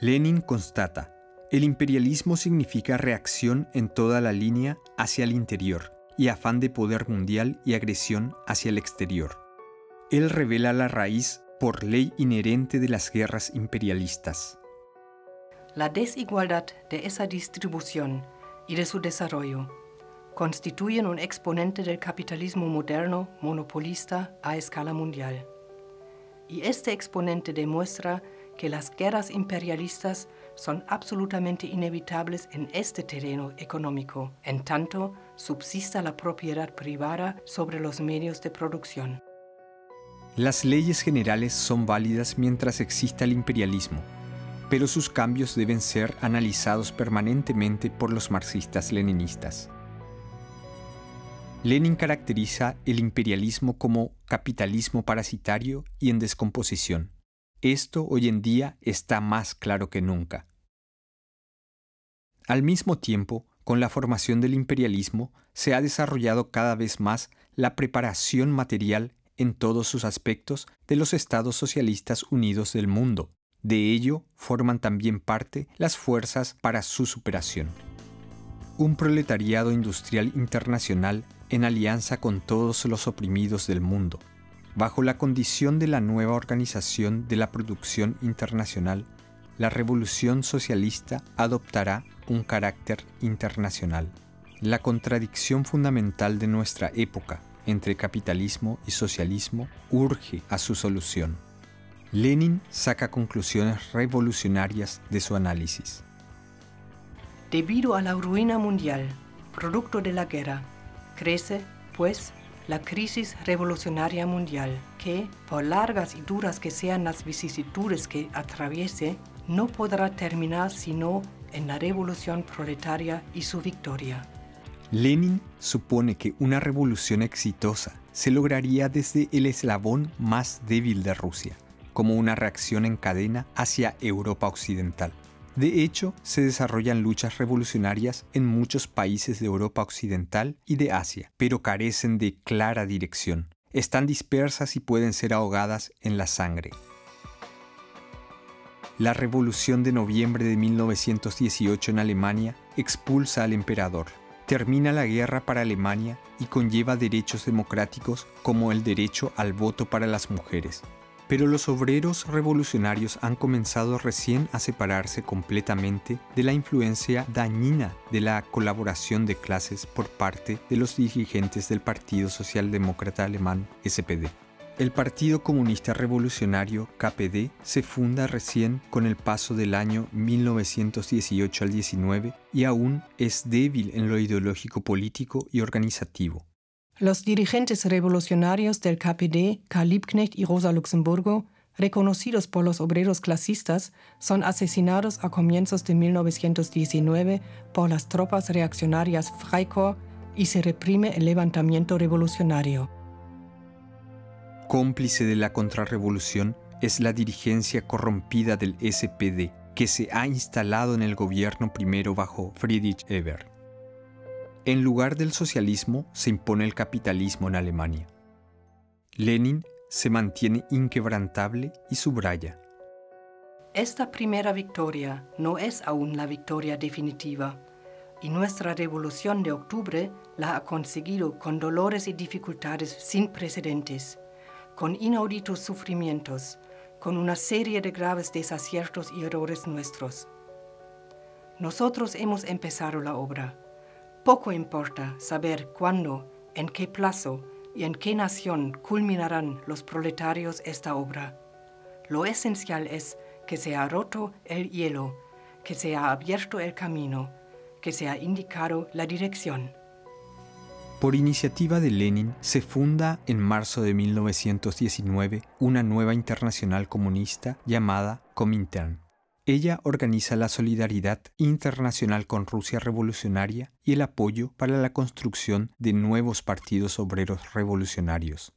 Lenin constata: el imperialismo significa reacción en toda la línea hacia el interior y afán de poder mundial y agresión hacia el exterior. Él revela la raíz por ley inherente de las guerras imperialistas. La desigualdad de esa distribución y de su desarrollo constituyen un exponente del capitalismo moderno monopolista a escala mundial. Y este exponente demuestra que las guerras imperialistas son absolutamente inevitables en este terreno económico, en tanto subsista la propiedad privada sobre los medios de producción. Las leyes generales son válidas mientras exista el imperialismo, pero sus cambios deben ser analizados permanentemente por los marxistas-leninistas. Lenin caracteriza el imperialismo como capitalismo parasitario y en descomposición. Esto hoy en día está más claro que nunca. Al mismo tiempo, con la formación del imperialismo, se ha desarrollado cada vez más la preparación material en todos sus aspectos de los estados socialistas unidos del mundo. De ello forman también parte las fuerzas para su superación. Un proletariado industrial internacional en alianza con todos los oprimidos del mundo. Bajo la condición de la nueva organización de la producción internacional, la revolución socialista adoptará un carácter internacional. La contradicción fundamental de nuestra época entre capitalismo y socialismo urge a su solución. Lenin saca conclusiones revolucionarias de su análisis. Debido a la ruina mundial, producto de la guerra, crece, pues, la crisis revolucionaria mundial, que, por largas y duras que sean las vicisitudes que atraviese, no podrá terminar sino en la revolución proletaria y su victoria. Lenin supone que una revolución exitosa se lograría desde el eslabón más débil de Rusia, como una reacción en cadena hacia Europa Occidental. De hecho, se desarrollan luchas revolucionarias en muchos países de Europa Occidental y de Asia, pero carecen de clara dirección. Están dispersas y pueden ser ahogadas en la sangre. La Revolución de noviembre de 1918 en Alemania expulsa al emperador. Termina la guerra para Alemania y conlleva derechos democráticos como el derecho al voto para las mujeres. Pero los obreros revolucionarios han comenzado recién a separarse completamente de la influencia dañina de la colaboración de clases por parte de los dirigentes del Partido Socialdemócrata Alemán, SPD. El Partido Comunista Revolucionario, KPD, se funda recién con el paso del año 1918 al 19 y aún es débil en lo ideológico político y organizativo. Los dirigentes revolucionarios del KPD, Karl Liebknecht y Rosa Luxemburgo, reconocidos por los obreros clasistas, son asesinados a comienzos de 1919 por las tropas reaccionarias Freikorps y se reprime el levantamiento revolucionario. Cómplice de la contrarrevolución es la dirigencia corrompida del SPD, que se ha instalado en el gobierno primero bajo Friedrich Ebert. En lugar del socialismo se impone el capitalismo en Alemania. Lenin se mantiene inquebrantable y subraya: Esta primera victoria no es aún la victoria definitiva, y nuestra revolución de octubre la ha conseguido con dolores y dificultades sin precedentes, con inauditos sufrimientos, con una serie de graves desaciertos y errores nuestros. Nosotros hemos empezado la obra. Poco importa saber cuándo, en qué plazo y en qué nación culminarán los proletarios esta obra. Lo esencial es que se ha roto el hielo, que se ha abierto el camino, que se ha indicado la dirección. Por iniciativa de Lenin se funda en marzo de 1919 una nueva internacional comunista llamada Comintern. Ella organiza la solidaridad internacional con Rusia revolucionaria y el apoyo para la construcción de nuevos partidos obreros revolucionarios.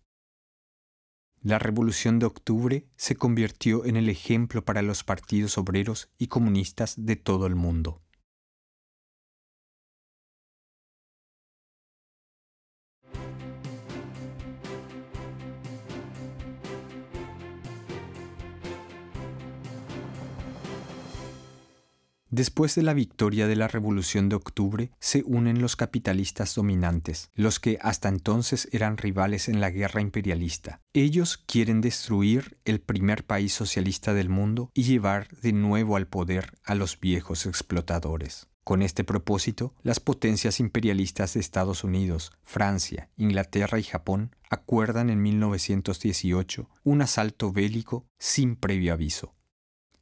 La Revolución de Octubre se convirtió en el ejemplo para los partidos obreros y comunistas de todo el mundo. Después de la victoria de la Revolución de Octubre, se unen los capitalistas dominantes, los que hasta entonces eran rivales en la guerra imperialista. Ellos quieren destruir el primer país socialista del mundo y llevar de nuevo al poder a los viejos explotadores. Con este propósito, las potencias imperialistas de Estados Unidos, Francia, Inglaterra y Japón acuerdan en 1918 un asalto bélico sin previo aviso.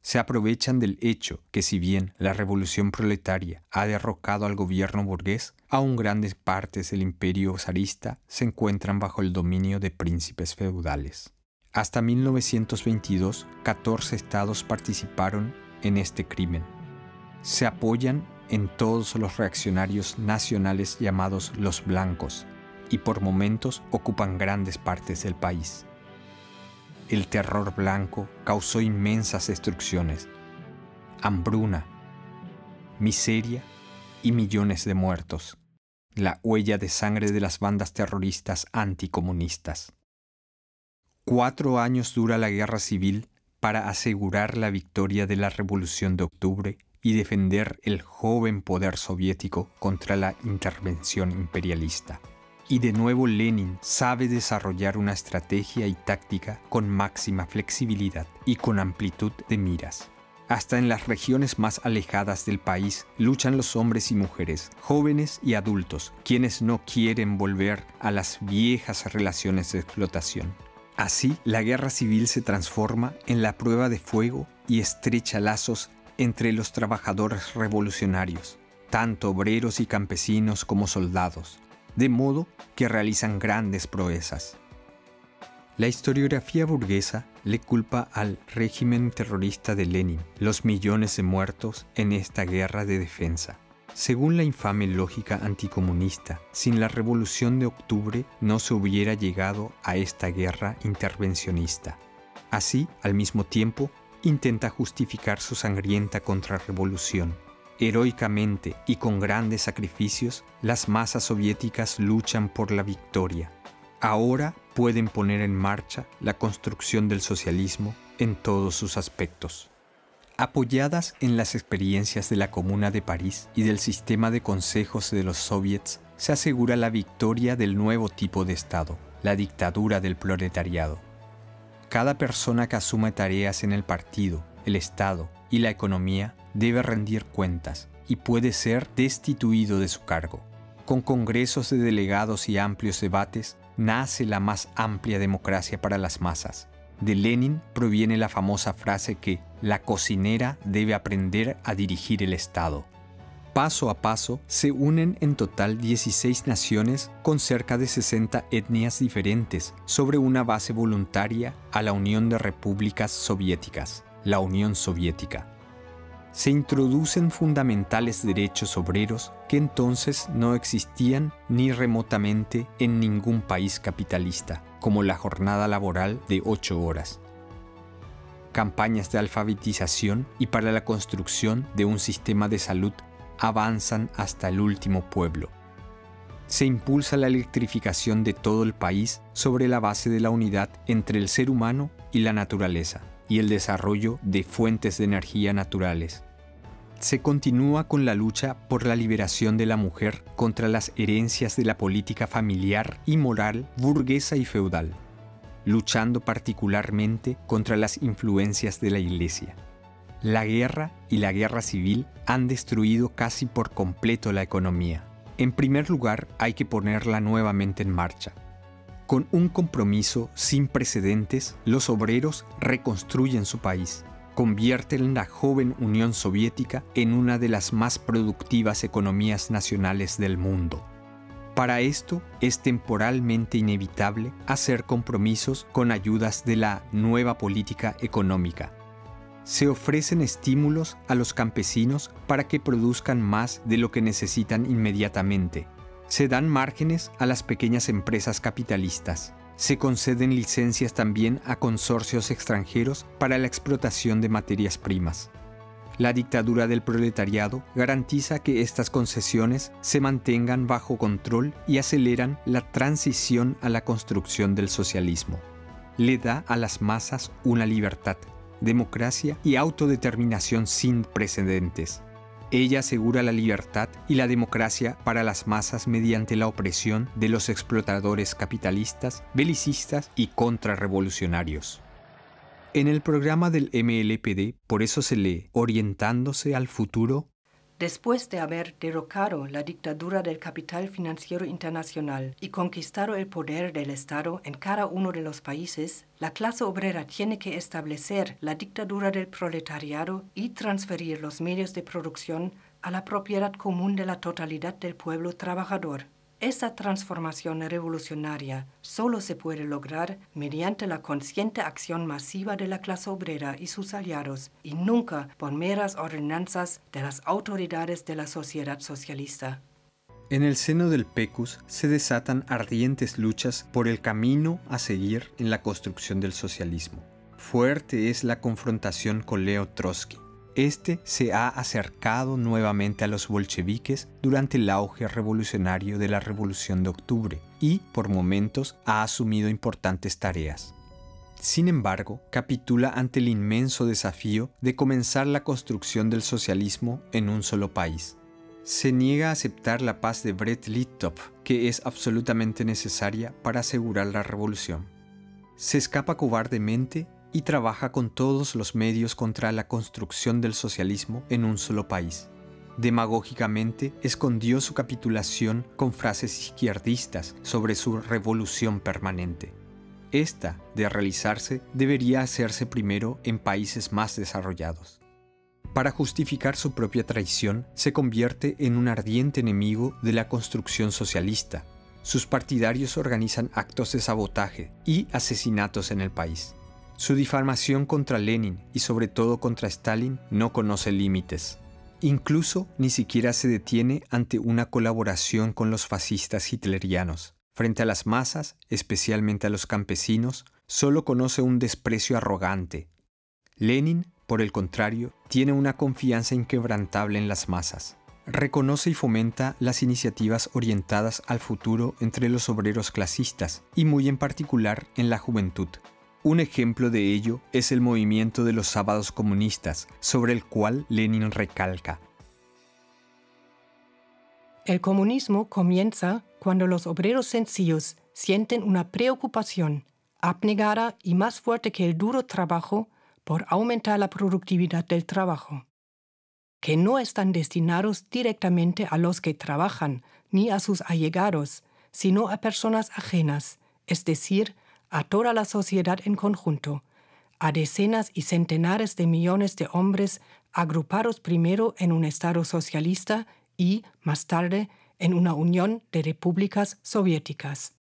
Se aprovechan del hecho que si bien la revolución proletaria ha derrocado al gobierno burgués, aún grandes partes del imperio zarista se encuentran bajo el dominio de príncipes feudales. Hasta 1922, 14 estados participaron en este crimen. Se apoyan en todos los reaccionarios nacionales llamados los blancos y por momentos ocupan grandes partes del país. El terror blanco causó inmensas destrucciones, hambruna, miseria y millones de muertos, la huella de sangre de las bandas terroristas anticomunistas. 4 años dura la guerra civil para asegurar la victoria de la Revolución de Octubre y defender el joven poder soviético contra la intervención imperialista. Y de nuevo Lenin sabe desarrollar una estrategia y táctica con máxima flexibilidad y con amplitud de miras. Hasta en las regiones más alejadas del país luchan los hombres y mujeres, jóvenes y adultos, quienes no quieren volver a las viejas relaciones de explotación. Así, la guerra civil se transforma en la prueba de fuego y estrecha lazos entre los trabajadores revolucionarios, tanto obreros y campesinos como soldados, de modo que realizan grandes proezas. La historiografía burguesa le culpa al régimen terrorista de Lenin los millones de muertos en esta guerra de defensa. Según la infame lógica anticomunista, sin la Revolución de Octubre no se hubiera llegado a esta guerra intervencionista. Así, al mismo tiempo, intenta justificar su sangrienta contrarrevolución. Heroicamente y con grandes sacrificios, las masas soviéticas luchan por la victoria. Ahora pueden poner en marcha la construcción del socialismo en todos sus aspectos. Apoyadas en las experiencias de la Comuna de París y del sistema de consejos de los soviets, se asegura la victoria del nuevo tipo de Estado, la dictadura del proletariado. Cada persona que asuma tareas en el partido, el Estado y la economía debe rendir cuentas y puede ser destituido de su cargo. Con congresos de delegados y amplios debates, nace la más amplia democracia para las masas. De Lenin proviene la famosa frase que la cocinera debe aprender a dirigir el Estado. Paso a paso se unen en total 16 naciones con cerca de 60 etnias diferentes sobre una base voluntaria a la Unión de Repúblicas Soviéticas, la Unión Soviética. Se introducen fundamentales derechos obreros que entonces no existían ni remotamente en ningún país capitalista, como la jornada laboral de 8 horas. Campañas de alfabetización y para la construcción de un sistema de salud avanzan hasta el último pueblo. Se impulsa la electrificación de todo el país sobre la base de la unidad entre el ser humano y la naturaleza, y el desarrollo de fuentes de energía naturales. Se continúa con la lucha por la liberación de la mujer contra las herencias de la política familiar y moral burguesa y feudal, luchando particularmente contra las influencias de la Iglesia. La guerra y la guerra civil han destruido casi por completo la economía. En primer lugar, hay que ponerla nuevamente en marcha. Con un compromiso sin precedentes, los obreros reconstruyen su país, convierten la joven Unión Soviética en una de las más productivas economías nacionales del mundo. Para esto es temporalmente inevitable hacer compromisos con ayudas de la nueva política económica. Se ofrecen estímulos a los campesinos para que produzcan más de lo que necesitan inmediatamente. Se dan márgenes a las pequeñas empresas capitalistas. Se conceden licencias también a consorcios extranjeros para la explotación de materias primas. La dictadura del proletariado garantiza que estas concesiones se mantengan bajo control y aceleran la transición a la construcción del socialismo. Le da a las masas una libertad, democracia y autodeterminación sin precedentes. Ella asegura la libertad y la democracia para las masas mediante la opresión de los explotadores capitalistas, belicistas y contrarrevolucionarios. En el programa del MLPD, por eso se lee, orientándose al futuro. Después de haber derrocado la dictadura del capital financiero internacional y conquistado el poder del Estado en cada uno de los países, la clase obrera tiene que establecer la dictadura del proletariado y transferir los medios de producción a la propiedad común de la totalidad del pueblo trabajador. Esta transformación revolucionaria solo se puede lograr mediante la consciente acción masiva de la clase obrera y sus aliados, y nunca por meras ordenanzas de las autoridades de la sociedad socialista. En el seno del PECUS se desatan ardientes luchas por el camino a seguir en la construcción del socialismo. Fuerte es la confrontación con Leo Trotsky. Este se ha acercado nuevamente a los bolcheviques durante el auge revolucionario de la Revolución de Octubre y, por momentos, ha asumido importantes tareas. Sin embargo, capitula ante el inmenso desafío de comenzar la construcción del socialismo en un solo país. Se niega a aceptar la paz de Brest-Litov, que es absolutamente necesaria para asegurar la revolución. Se escapa cobardemente y trabaja con todos los medios contra la construcción del socialismo en un solo país. Demagógicamente escondió su capitulación con frases izquierdistas sobre su revolución permanente. Esta, de realizarse, debería hacerse primero en países más desarrollados. Para justificar su propia traición, se convierte en un ardiente enemigo de la construcción socialista. Sus partidarios organizan actos de sabotaje y asesinatos en el país. Su difamación contra Lenin y sobre todo contra Stalin no conoce límites. Incluso ni siquiera se detiene ante una colaboración con los fascistas hitlerianos. Frente a las masas, especialmente a los campesinos, solo conoce un desprecio arrogante. Lenin, por el contrario, tiene una confianza inquebrantable en las masas. Reconoce y fomenta las iniciativas orientadas al futuro entre los obreros clasistas y muy en particular en la juventud. Un ejemplo de ello es el movimiento de los sábados comunistas, sobre el cual Lenin recalca. El comunismo comienza cuando los obreros sencillos sienten una preocupación abnegada y más fuerte que el duro trabajo por aumentar la productividad del trabajo, que no están destinados directamente a los que trabajan ni a sus allegados, sino a personas ajenas, es decir, a toda la sociedad en conjunto, a decenas y centenares de millones de hombres agrupados primero en un Estado socialista y, más tarde, en una unión de repúblicas soviéticas.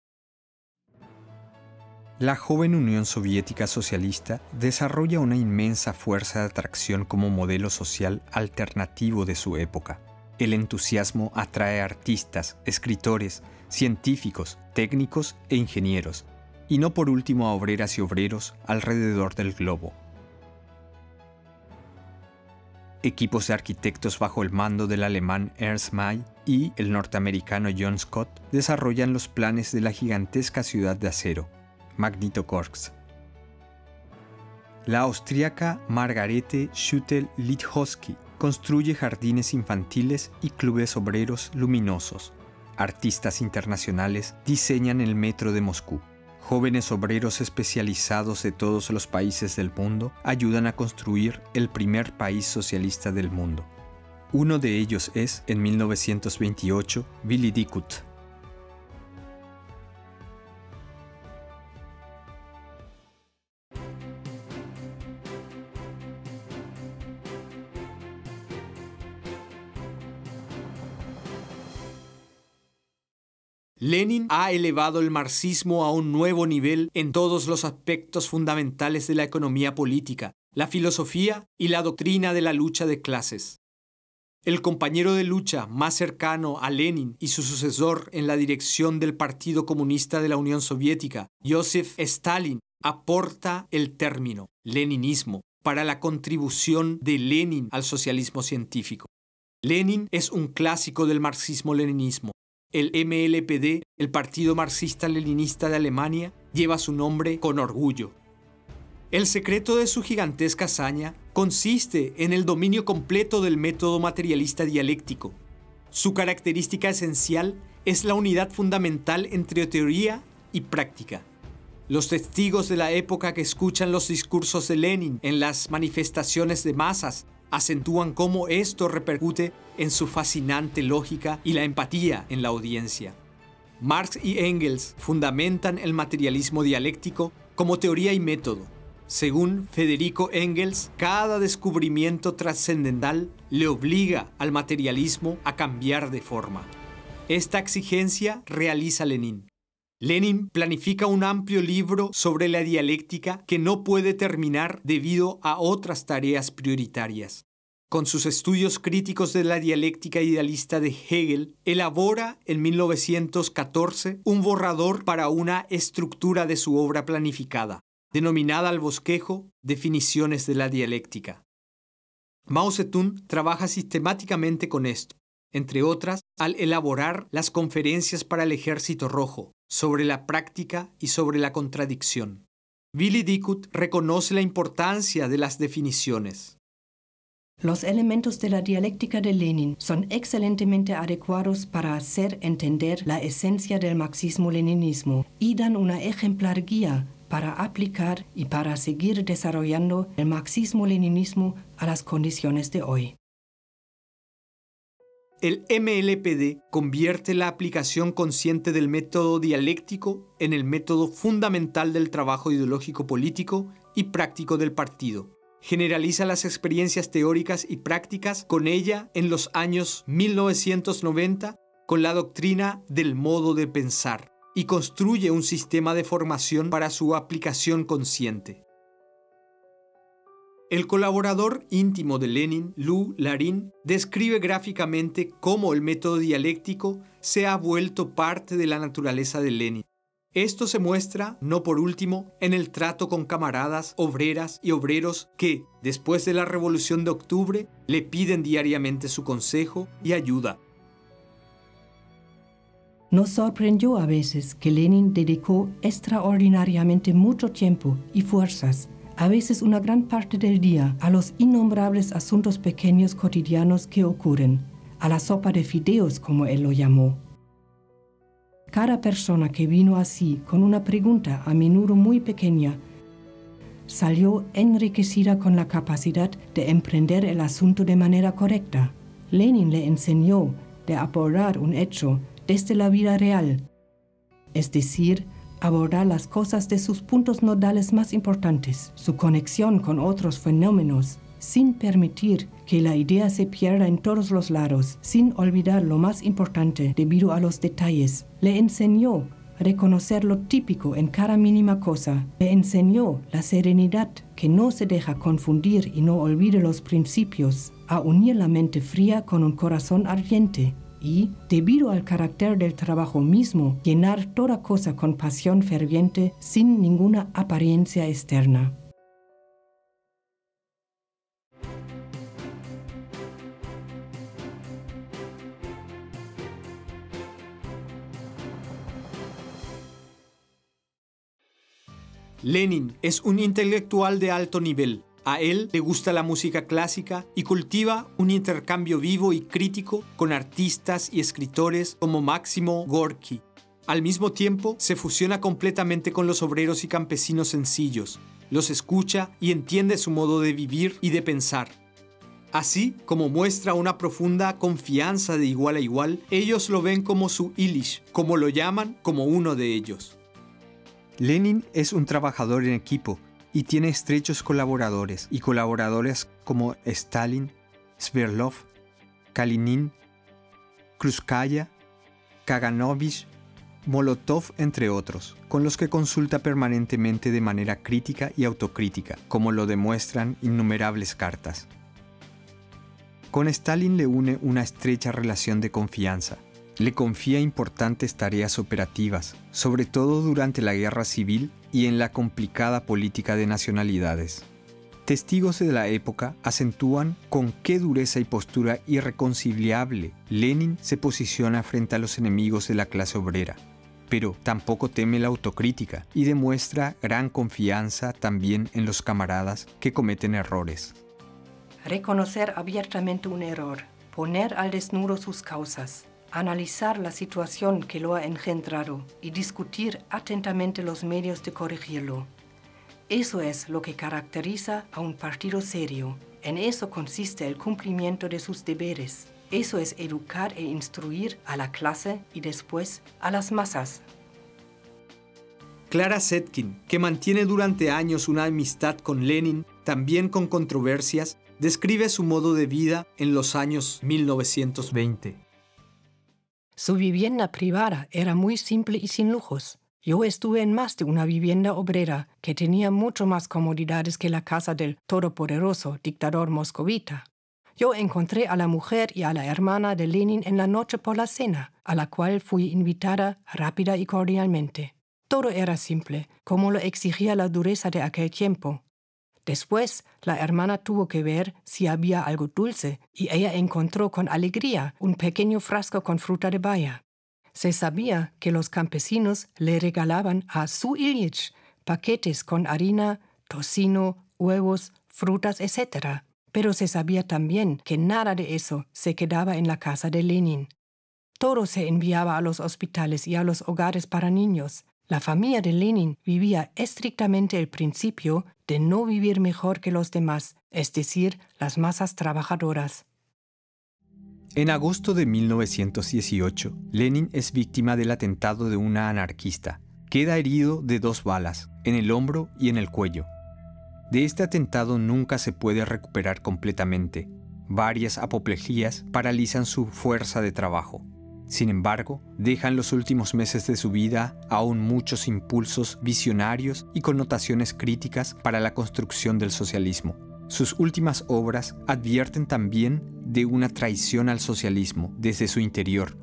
La joven Unión Soviética Socialista desarrolla una inmensa fuerza de atracción como modelo social alternativo de su época. El entusiasmo atrae a artistas, escritores, científicos, técnicos e ingenieros, y no por último a obreras y obreros alrededor del globo. Equipos de arquitectos bajo el mando del alemán Ernst May y el norteamericano John Scott desarrollan los planes de la gigantesca ciudad de acero, Magnitogorsk. La austríaca Margarete Schütte-Litthoski construye jardines infantiles y clubes obreros luminosos. Artistas internacionales diseñan el metro de Moscú. Jóvenes obreros especializados de todos los países del mundo ayudan a construir el primer país socialista del mundo. Uno de ellos es, en 1928, Willy Dickhut. Lenin ha elevado el marxismo a un nuevo nivel en todos los aspectos fundamentales de la economía política, la filosofía y la doctrina de la lucha de clases. El compañero de lucha más cercano a Lenin y su sucesor en la dirección del Partido Comunista de la Unión Soviética, Joseph Stalin, aporta el término leninismo para la contribución de Lenin al socialismo científico. Lenin es un clásico del marxismo-leninismo. El MLPD, el Partido Marxista-Leninista de Alemania, lleva su nombre con orgullo. El secreto de su gigantesca hazaña consiste en el dominio completo del método materialista dialéctico. Su característica esencial es la unidad fundamental entre teoría y práctica. Los testigos de la época que escuchan los discursos de Lenin en las manifestaciones de masas acentúan cómo esto repercute en su fascinante lógica y la empatía en la audiencia. Marx y Engels fundamentan el materialismo dialéctico como teoría y método. Según Federico Engels, cada descubrimiento trascendental le obliga al materialismo a cambiar de forma. Esta exigencia realiza Lenin. Lenin planifica un amplio libro sobre la dialéctica que no puede terminar debido a otras tareas prioritarias. Con sus estudios críticos de la dialéctica idealista de Hegel, elabora en 1914 un borrador para una estructura de su obra planificada, denominada al bosquejo Definiciones de la dialéctica. Mao Zedong trabaja sistemáticamente con esto, entre otras, al elaborar las conferencias para el Ejército Rojo, sobre la práctica y sobre la contradicción. Willy Dickhut reconoce la importancia de las definiciones. Los elementos de la dialéctica de Lenin son excelentemente adecuados para hacer entender la esencia del marxismo-leninismo y dan una ejemplar guía para aplicar y para seguir desarrollando el marxismo-leninismo a las condiciones de hoy. El MLPD convierte la aplicación consciente del método dialéctico en el método fundamental del trabajo ideológico político y práctico del partido. Generaliza las experiencias teóricas y prácticas con ella en los años 1990 con la doctrina del modo de pensar y construye un sistema de formación para su aplicación consciente. El colaborador íntimo de Lenin, Lou Larin, describe gráficamente cómo el método dialéctico se ha vuelto parte de la naturaleza de Lenin. Esto se muestra, no por último, en el trato con camaradas, obreras y obreros que, después de la Revolución de Octubre, le piden diariamente su consejo y ayuda. Nos sorprendió a veces que Lenin dedicó extraordinariamente mucho tiempo y fuerzas, a veces una gran parte del día, a los innombrables asuntos pequeños cotidianos que ocurren, a la sopa de fideos, como él lo llamó. Cada persona que vino así con una pregunta a menudo muy pequeña salió enriquecida con la capacidad de emprender el asunto de manera correcta. Lenin le enseñó de abordar un hecho desde la vida real, es decir, abordar las cosas de sus puntos nodales más importantes, su conexión con otros fenómenos, sin permitir que la idea se pierda en todos los lados, sin olvidar lo más importante debido a los detalles. Le enseñó a reconocer lo típico en cada mínima cosa. Le enseñó la serenidad que no se deja confundir y no olvide los principios, a unir la mente fría con un corazón ardiente. Y, debido al carácter del trabajo mismo, llenar toda cosa con pasión ferviente sin ninguna apariencia externa. Lenin es un intelectual de alto nivel. A él le gusta la música clásica y cultiva un intercambio vivo y crítico con artistas y escritores como Máximo Gorki. Al mismo tiempo, se fusiona completamente con los obreros y campesinos sencillos, los escucha y entiende su modo de vivir y de pensar. Así como muestra una profunda confianza de igual a igual, ellos lo ven como su Ilish, como lo llaman, como uno de ellos. Lenin es un trabajador en equipo y tiene estrechos colaboradores y colaboradoras como Stalin, Sverdlov, Kalinin, Krúpskaya, Kaganovich, Molotov, entre otros, con los que consulta permanentemente de manera crítica y autocrítica, como lo demuestran innumerables cartas. Con Stalin le une una estrecha relación de confianza. Le confía importantes tareas operativas, sobre todo durante la guerra civil y en la complicada política de nacionalidades. Testigos de la época acentúan con qué dureza y postura irreconciliable Lenin se posiciona frente a los enemigos de la clase obrera, pero tampoco teme la autocrítica y demuestra gran confianza también en los camaradas que cometen errores. Reconocer abiertamente un error, poner al desnudo sus causas, analizar la situación que lo ha engendrado y discutir atentamente los medios de corregirlo. Eso es lo que caracteriza a un partido serio. En eso consiste el cumplimiento de sus deberes. Eso es educar e instruir a la clase y después a las masas. Clara Zetkin, que mantiene durante años una amistad con Lenin, también con controversias, describe su modo de vida en los años 1920. Su vivienda privada era muy simple y sin lujos. Yo estuve en más de una vivienda obrera que tenía mucho más comodidades que la casa del todopoderoso dictador moscovita. Yo encontré a la mujer y a la hermana de Lenin en la noche por la cena, a la cual fui invitada rápida y cordialmente. Todo era simple, como lo exigía la dureza de aquel tiempo. Después, la hermana tuvo que ver si había algo dulce y ella encontró con alegría un pequeño frasco con fruta de baya. Se sabía que los campesinos le regalaban a su Ilyich paquetes con harina, tocino, huevos, frutas, etc. Pero se sabía también que nada de eso se quedaba en la casa de Lenin. Todo se enviaba a los hospitales y a los hogares para niños. La familia de Lenin vivía estrictamente el principio de no vivir mejor que los demás, es decir, las masas trabajadoras. En agosto de 1918, Lenin es víctima del atentado de una anarquista. Queda herido de 2 balas, en el hombro y en el cuello. De este atentado nunca se puede recuperar completamente. Varias apoplejías paralizan su fuerza de trabajo. Sin embargo, deja en los últimos meses de su vida aún muchos impulsos visionarios y connotaciones críticas para la construcción del socialismo. Sus últimas obras advierten también de una traición al socialismo desde su interior,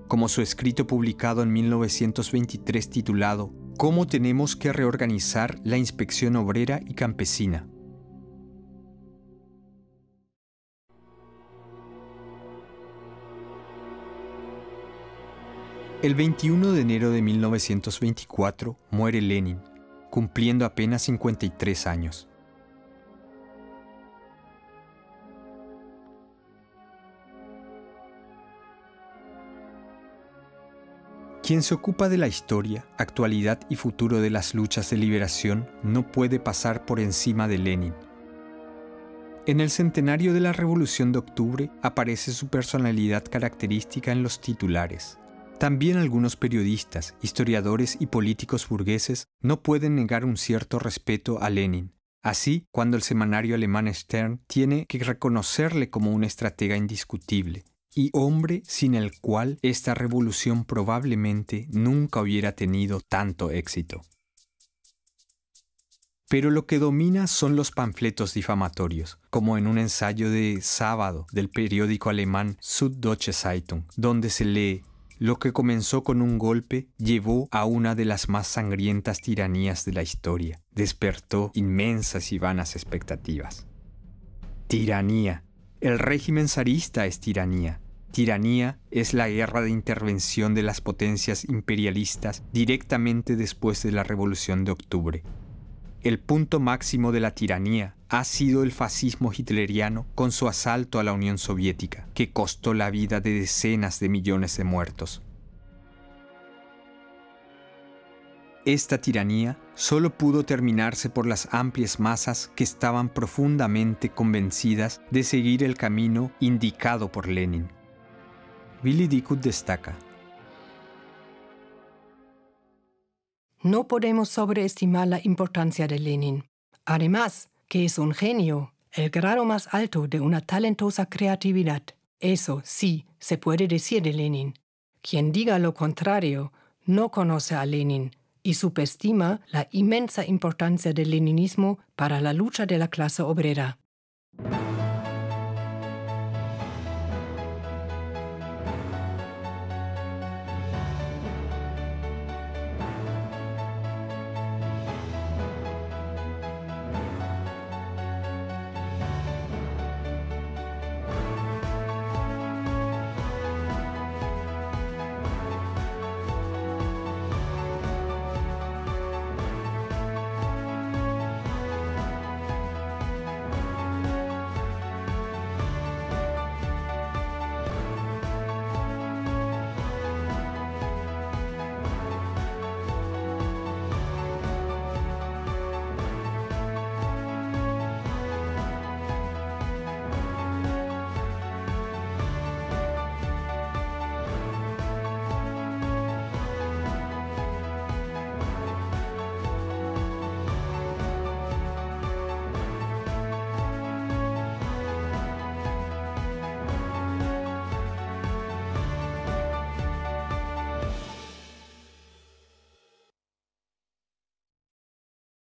como su escrito publicado en 1923 titulado «Cómo tenemos que reorganizar la inspección obrera y campesina». El 21 de enero de 1924 muere Lenin, cumpliendo apenas 53 años. Quien se ocupa de la historia, actualidad y futuro de las luchas de liberación no puede pasar por encima de Lenin. En el centenario de la Revolución de Octubre aparece su personalidad característica en los titulares. También algunos periodistas, historiadores y políticos burgueses no pueden negar un cierto respeto a Lenin. Así, cuando el semanario alemán Stern tiene que reconocerle como un estratega indiscutible y hombre sin el cual esta revolución probablemente nunca hubiera tenido tanto éxito. Pero lo que domina son los panfletos difamatorios, como en un ensayo de sábado del periódico alemán Süddeutsche Zeitung, donde se lee: «Lo que comenzó con un golpe llevó a una de las más sangrientas tiranías de la historia. Despertó inmensas y vanas expectativas». Tiranía. El régimen zarista es tiranía. Tiranía es la guerra de intervención de las potencias imperialistas directamente después de la Revolución de Octubre. El punto máximo de la tiranía ha sido el fascismo hitleriano con su asalto a la Unión Soviética, que costó la vida de decenas de millones de muertos. Esta tiranía solo pudo terminarse por las amplias masas que estaban profundamente convencidas de seguir el camino indicado por Lenin. Willy Dickhut destaca: No podemos sobreestimar la importancia de Lenin. Además, que es un genio, el grado más alto de una talentosa creatividad. Eso sí se puede decir de Lenin. Quien diga lo contrario no conoce a Lenin y subestima la inmensa importancia del leninismo para la lucha de la clase obrera.